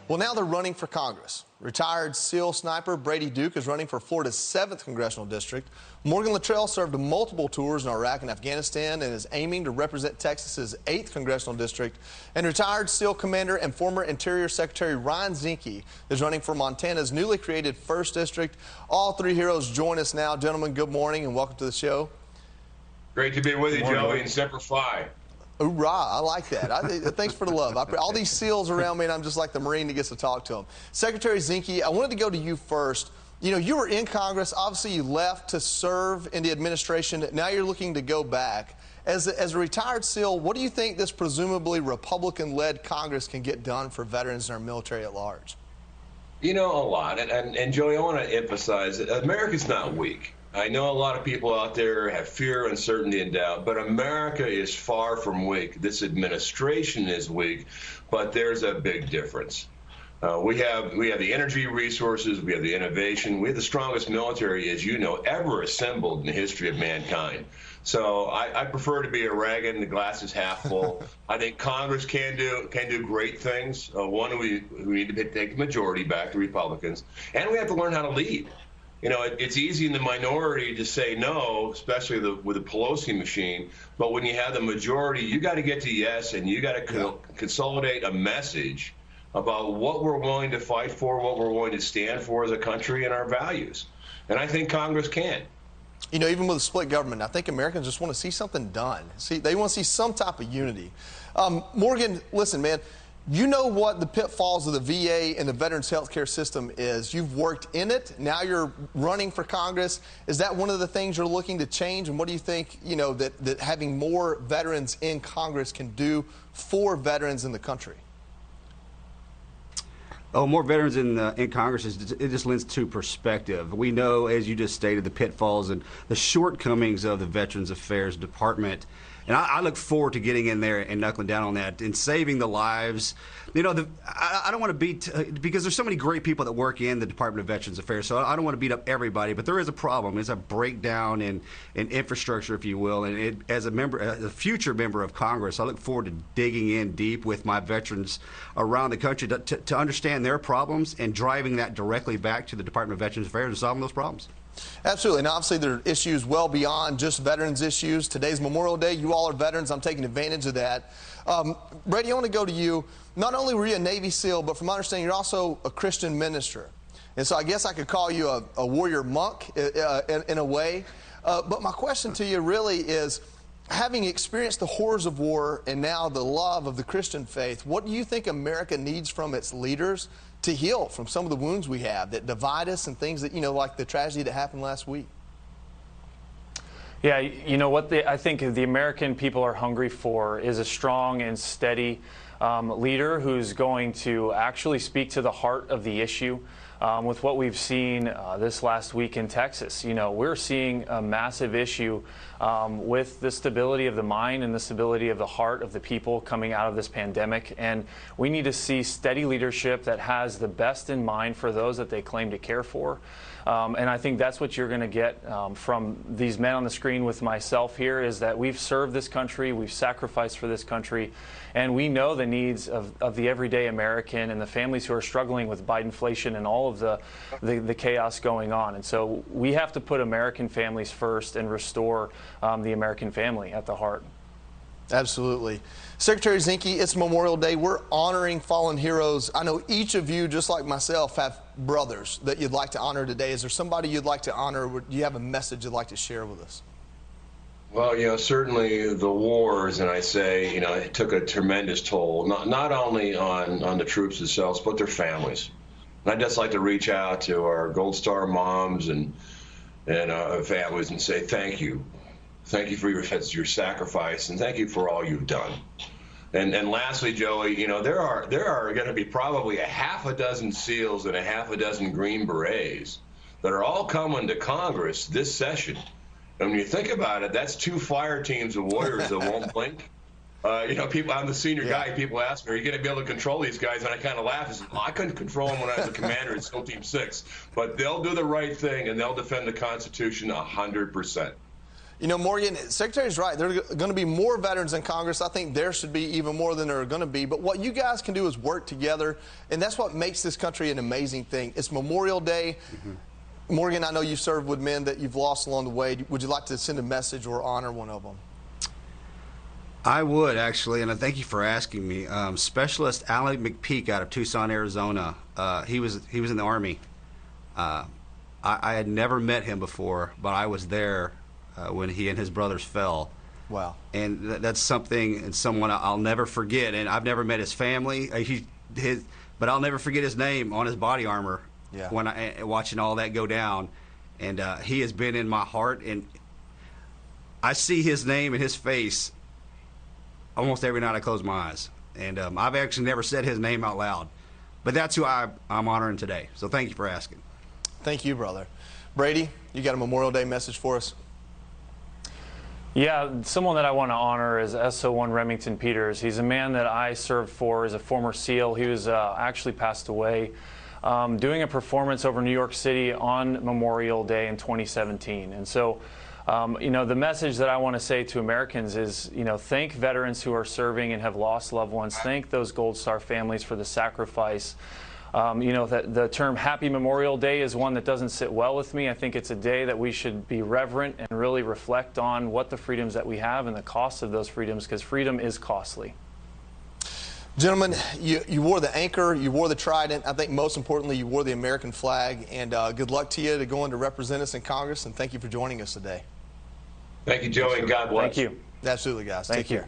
Well, now they're running for Congress. Retired SEAL sniper Brady Duke is running for Florida's 7th congressional district. Morgan Luttrell served multiple tours in Iraq and Afghanistan and is aiming to represent Texas's 8th congressional district. And retired SEAL commander and former Interior Secretary Ryan Zinke is running for Montana's newly created 1st district. All three heroes join us now. Gentlemen, good morning and welcome to the show. Great to be with you, Joey, and Semper Fi. Hoorah, I like that. Thanks for the love. All these SEALs around me, and I'm just like the Marine that gets to talk to them. Secretary Zinke, I wanted to go to you first. You know, you were in Congress. Obviously, you left to serve in the administration. Now you're looking to go back. As a retired SEAL, what do you think this presumably Republican-led Congress can get done for veterans and our military at large? You know, a lot. And Joey, I want to emphasize that America's not weak. I know a lot of people out there have fear, uncertainty, and doubt, but America is far from weak. This administration is weak, but there's a big difference. We have the energy resources, we have the innovation, we have the strongest military, as you know, ever assembled in the history of mankind. So I prefer to be a Reagan, the glass is half full. I think Congress can do great things. One, we need to take the majority back to Republicans, and we have to learn how to lead. You know, it's easy in the minority to say no, especially with the Pelosi machine. But when you have the majority, you got to get to yes, and you got to consolidate a message about what we're willing to fight for, what we're willing to stand for as a country, and our values. And I think Congress can. You know, even with a split government, I think Americans just want to see something done. They want to see some type of unity. Morgan, listen, man. You know what the pitfalls of the VA and the veterans health care system is. You've worked in it. Now you're running for Congress. Is that one of the things you're looking to change? And what do you think, you know, that having more veterans in Congress can do for veterans in the country? Oh, more veterans in Congress, it just lends to perspective. We know, as you just stated, the pitfalls and the shortcomings of the Veterans Affairs Department. And I look forward to getting in there and knuckling down on that and saving the lives. You know, I don't want to beat, because there's so many great people that work in the Department of Veterans Affairs, so I don't want to beat up everybody, but there is a problem. There's a breakdown in infrastructure, if you will. And as a future member of Congress, I look forward to digging in deep with my veterans around the country to understand their problems and driving that directly back to the Department of Veterans Affairs and solving those problems. Absolutely. And obviously there are issues well beyond just veterans issues. Today's Memorial Day. You all are veterans. I'm taking advantage of that. Brady, I want to go to you. Not only were you a Navy SEAL, but from my understanding, you're also a Christian minister. And so I guess I could call you a warrior monk in a way. But my question to you really is, having experienced the horrors of war and now the love of the Christian faith, what do you think America needs from its leaders to heal from some of the wounds we have that divide us and things that, you know, like the tragedy that happened last week? Yeah, you know what I think the American people are hungry for is a strong and steady leader who's going to actually speak to the heart of the issue. With what we've seen this last week in Texas, you know, we're seeing a massive issue with the stability of the mind and the stability of the heart of the people coming out of this pandemic. And we need to see steady leadership that has the best in mind for those that they claim to care for. And I think that's what you're going to get from these men on the screen with myself here, is that we've served this country, we've sacrificed for this country, and we know the needs of the everyday American and the families who are struggling with Bidenflation and all of the chaos going on. And so we have to put American families first and restore the American family at the heart. Absolutely. Secretary Zinke, it's Memorial Day. We're honoring fallen heroes. I know each of you, just like myself, have brothers that you'd like to honor today. Is there somebody you'd like to honor? Do you have a message you'd like to share with us? Well, you know, certainly the wars, and I say, you know, it took a tremendous toll, not only on the troops themselves, but their families. And I'd just like to reach out to our Gold Star moms and families and say thank you. Thank you for your sacrifice, and thank you for all you've done. And lastly, Joey, you know, there are going to be probably a half a dozen SEALs and a half a dozen Green Berets that are all coming to Congress this session. And when you think about it, that's 2 fire teams of warriors that won't blink. You know, I'm the senior guy. People ask me, are you going to be able to control these guys? And I kind of laugh and say, well, I couldn't control them when I was a commander at SEAL Team 6. But they'll do the right thing, and they'll defend the Constitution 100%. You know, Morgan, Secretary's right. There are going to be more veterans in Congress. I think there should be even more than there are going to be. But what you guys can do is work together, and that's what makes this country an amazing thing. It's Memorial Day. Morgan, I know you've served with men that you've lost along the way. Would you like to send a message or honor one of them? I would, actually, and I thank you for asking me. Specialist Alec McPeak out of Tucson, Arizona. He was in the Army. I had never met him before, but I was there when he and his brothers fell. Wow. And that's something and someone I'll never forget. And I've never met his family, but I'll never forget his name on his body armor when watching all that go down. And he has been in my heart, and I see his name and his face almost every night I close my eyes. And I've actually never said his name out loud. But that's who I'm honoring today. So thank you for asking. Thank you, brother. Brady, you got a Memorial Day message for us? Yeah, someone that I want to honor is SO1 Remington Peters. He's a man that I served for as a former SEAL. He was actually passed away doing a performance over New York City on Memorial Day in 2017. And so, you know, the message that I want to say to Americans is, you know, thank veterans who are serving and have lost loved ones. Thank those Gold Star families for the sacrifice. You know, the term Happy Memorial Day is one that doesn't sit well with me. I think it's a day that we should be reverent and really reflect on what the freedoms that we have and the cost of those freedoms, because freedom is costly. Gentlemen, you wore the anchor, you wore the trident. I think most importantly, you wore the American flag. And good luck to you to go on to represent us in Congress. And thank you for joining us today. Thank you, Joey, and God bless. Thank you. Absolutely, guys. Take care.